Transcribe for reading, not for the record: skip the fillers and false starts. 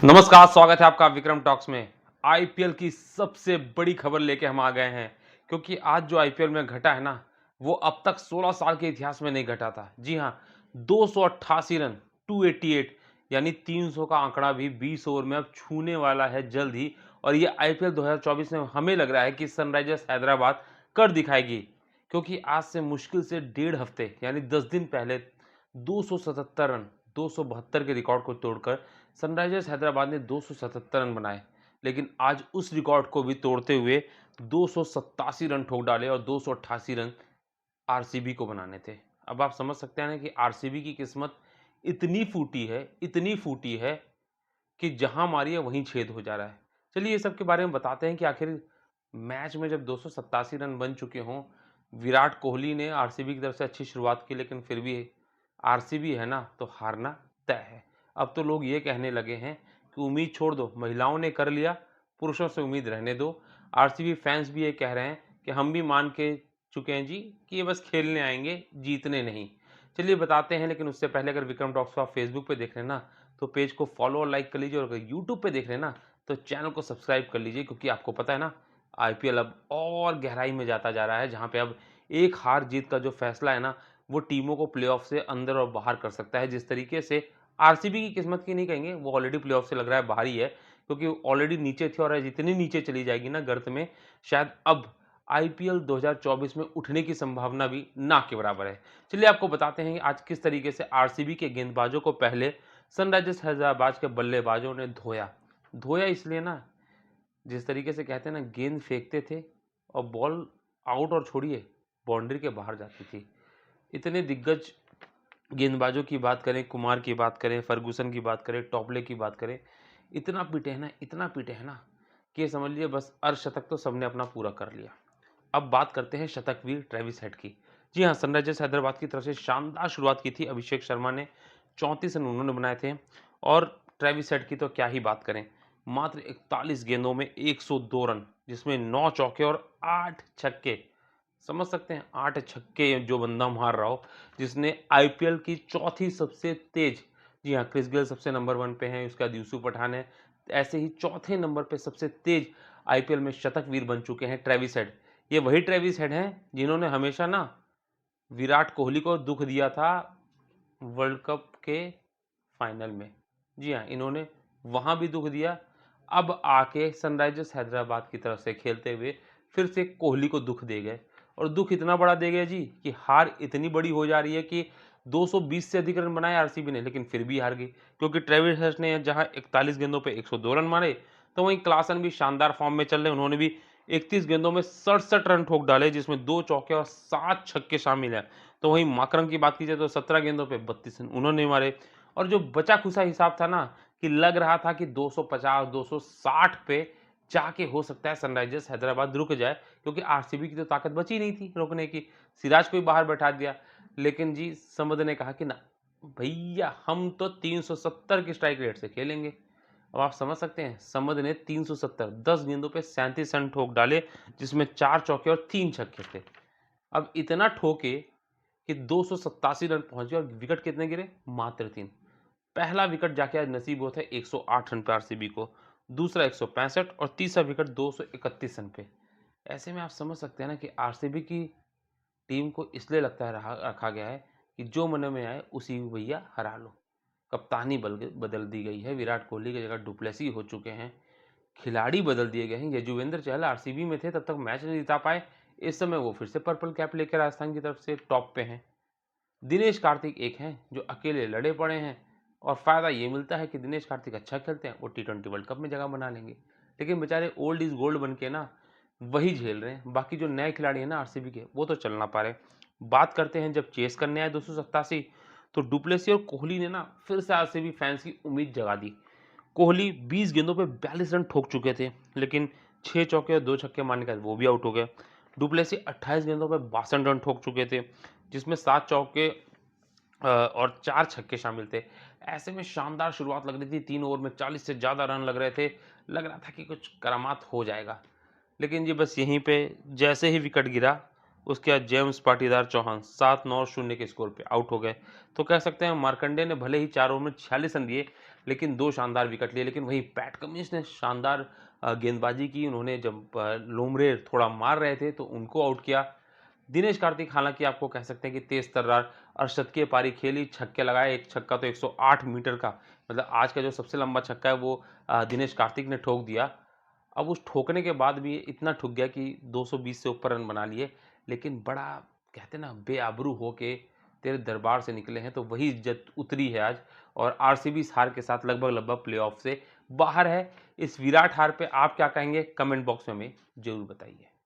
नमस्कार, स्वागत है आपका विक्रम टॉक्स में। आईपीएल की सबसे बड़ी खबर लेके हम आ गए हैं, क्योंकि आज जो आईपीएल में घटा है ना, वो अब तक 16 साल के इतिहास में नहीं घटा था। जी हाँ, 288 रन, 288 यानी 300 का आंकड़ा भी 20 ओवर में अब छूने वाला है जल्द ही। और ये आईपीएल 2024 में हमें लग रहा है कि सनराइजर्स हैदराबाद कर दिखाएगी, क्योंकि आज से मुश्किल से 1.5 हफ्ते यानी 10 दिन पहले 277 रन, 272 के रिकॉर्ड को तोड़कर सनराइजर्स हैदराबाद ने 277 रन बनाए, लेकिन आज उस रिकॉर्ड को भी तोड़ते हुए 287 रन ठोक डाले और 288 रन आरसीबी को बनाने थे। अब आप समझ सकते हैं ना कि आरसीबी की किस्मत इतनी फूटी है कि जहां मारी है वहीं छेद हो जा रहा है। चलिए ये सब के बारे में बताते हैं कि आखिर मैच में जब 287 रन बन चुके हों, विराट कोहली ने आरसीबी की तरफ से अच्छी शुरुआत की, लेकिन फिर भी आरसीबी है ना तो हारना तय है। अब तो लोग ये कहने लगे हैं कि उम्मीद छोड़ दो, महिलाओं ने कर लिया, पुरुषों से उम्मीद रहने दो। आरसीबी फैंस भी ये कह रहे हैं कि हम भी मान के चुके हैं जी कि ये बस खेलने आएंगे, जीतने नहीं। चलिए बताते हैं, लेकिन उससे पहले अगर विक्रम टॉक्स को आप फेसबुक पे देख रहे हैं ना, तो पेज को फॉलो और लाइक कर लीजिए, और अगर यूट्यूब पे देख रहे हैं ना, तो चैनल को सब्सक्राइब कर लीजिए, क्योंकि आपको पता है ना, आईपीएल अब और गहराई में जाता जा रहा है, जहाँ पे अब एक हार जीत का जो फैसला है ना, वो टीमों को प्लेऑफ से अंदर और बाहर कर सकता है। जिस तरीके से आरसीबी की किस्मत की नहीं कहेंगे, वो ऑलरेडी प्लेऑफ से लग रहा है बाहर ही है, क्योंकि ऑलरेडी नीचे थी और जितनी नीचे चली जाएगी ना गर्त में, शायद अब आईपीएल 2024 में उठने की संभावना भी ना के बराबर है। चलिए आपको बताते हैं कि आज किस तरीके से आरसीबी के गेंदबाजों को पहले सनराइजर्स हैदराबाद के बल्लेबाजों ने धोया। धोया इसलिए ना, जिस तरीके से कहते हैं ना, गेंद फेंकते थे और बॉल आउट और छोड़िए बाउंड्री के बाहर जाती थी। इतने दिग्गज गेंदबाजों की बात करें, कुमार की बात करें, फर्गूसन की बात करें, टॉपले की बात करें, इतना पीटे हैं ना कि ये समझ लीजिए बस अर्धशतक तो सबने अपना पूरा कर लिया। अब बात करते हैं शतकवीर ट्रेविस हेड की। जी हाँ, सनराइजर्स हैदराबाद की तरफ से शानदार शुरुआत की थी अभिषेक शर्मा ने, 34 रन उन्होंने बनाए थे। और ट्रेविस हेड की तो क्या ही बात करें, मात्र 41 गेंदों में 102 रन, जिसमें 9 चौके और 8 छक्के। समझ सकते हैं, 8 छक्के जो बंदा मार रहा हो, जिसने आईपीएल की चौथी सबसे तेज, जी हाँ, क्रिस गेल सबसे नंबर 1 पे हैं, उसके बाद यूसुफ पठान है, ऐसे ही चौथे नंबर पे सबसे तेज आईपीएल में शतकवीर बन चुके हैं ट्रेविस हेड। ये वही ट्रेविस हेड हैं जिन्होंने हमेशा ना विराट कोहली को दुख दिया था वर्ल्ड कप के फाइनल में। जी हाँ, इन्होंने वहां भी दुख दिया, अब आके सनराइजर्स हैदराबाद की तरफ से खेलते हुए फिर से कोहली को दुख दे गए। और दुख इतना बड़ा दे गए जी कि हार इतनी बड़ी हो जा रही है कि 220 से अधिक रन बनाए आरसीबी ने, लेकिन फिर भी हार गई, क्योंकि ट्रेविस हेड ने जहां 41 गेंदों पे 102 रन मारे, तो वहीं क्लासन भी शानदार फॉर्म में चल रहे, उन्होंने भी 31 गेंदों में 67 रन ठोक डाले, जिसमें 2 चौके और 7 छक्के शामिल हैं। तो वहीं माकरम की बात की जाए तो 17 गेंदों पे 32 रन उन्होंने मारे। और जो बचा खुचा हिसाब था ना, कि लग रहा था कि 250 260 पे जाके हो सकता है सनराइजर्स हैदराबाद रुक जाए, क्योंकि आरसीबी की तो ताकत बची नहीं थी रोकने की, सिराज को ही बाहर बैठा दिया। लेकिन जी समद ने कहा कि ना भैया, हम तो 370 की स्ट्राइक रेट से खेलेंगे। अब आप समझ सकते हैं, समद ने 370 10 गेंदों पे 37 रन ठोक डाले, जिसमें 4 चौके और 3 छक्के थे। अब इतना ठोके कि 287 रन पहुंचे, और विकेट कितने गिरे, मात्र 3। पहला विकेट जाके आज नसीब हुआ था 108 रन पे आरसीबी को, दूसरा 165 और तीसरा विकेट 231 रन पे। ऐसे में आप समझ सकते हैं ना कि आरसीबी की टीम को इसलिए लगता है रखा गया है कि जो मन में आए उसी को भैया हरा लो। कप्तानी बदल दी गई है, विराट कोहली की जगह डुप्लेसी हो चुके हैं, खिलाड़ी बदल दिए गए हैं। यजुवेंद्र चहल आरसीबी में थे तब तक मैच नहीं जीता पाए, इस समय वो फिर से पर्पल कैप लेकर राजस्थान की तरफ से टॉप पे हैं। दिनेश कार्तिक एक हैं जो अकेले लड़े पड़े हैं, और फ़ायदा ये मिलता है कि दिनेश कार्तिक अच्छा खेलते हैं, वो टी20 वर्ल्ड कप में जगह बना लेंगे। लेकिन बेचारे ओल्ड इज गोल्ड बन के ना वही झेल रहे हैं, बाकी जो नए खिलाड़ी हैं ना आरसीबी के, वो तो चल ना पा रहे। बात करते हैं जब चेस करने आए 287, तो डुप्लेसी और कोहली ने ना फिर से आरसीबी फैंस की उम्मीद जगा दी। कोहली 20 गेंदों पे 42 रन ठोक चुके थे, लेकिन 6 चौके और 2 छक्के मारने के बाद वो भी आउट हो गए। डुप्लेसी 28 गेंदों पे 62 रन ठोक चुके थे, जिसमें 7 चौके और 4 छक्के शामिल थे। ऐसे में शानदार शुरुआत लग रही थी, 3 ओवर में 40 से ज़्यादा रन लग रहे थे, लग रहा था कि कुछ करामात हो जाएगा। लेकिन जी बस यहीं पे जैसे ही विकेट गिरा, उसके बाद जेम्स पाटीदार चौहान 7-9 और 0 के स्कोर पे आउट हो गए। तो कह सकते हैं मार्कंडे ने भले ही 4 ओवर में 46 रन दिए, लेकिन 2 शानदार विकेट लिए। लेकिन वहीं पैट कमिंस ने शानदार गेंदबाजी की। उन्होंने जब लोमड़े थोड़ा मार रहे थे तो उनको आउट किया। दिनेश कार्तिक हालाँकि आपको कह सकते हैं कि तेज़ तर्रार अर्धशतकीय पारी खेली, छक्के लगाए। एक छक्का तो 108 मीटर का, मतलब आज का जो सबसे लंबा छक्का है वो दिनेश कार्तिक ने ठोक दिया। अब उस ठोकने के बाद भी इतना ठुक गया कि 220 से ऊपर रन बना लिए। लेकिन बड़ा कहते हैं ना बेआबरू होके तेरे दरबार से निकले हैं, तो वही इज़्ज़त उतरी है आज। और आरसीबी इस हार के साथ लगभग प्लेऑफ से बाहर है। इस विराट हार पे आप क्या कहेंगे? कमेंट बॉक्स में हमें ज़रूर बताइए।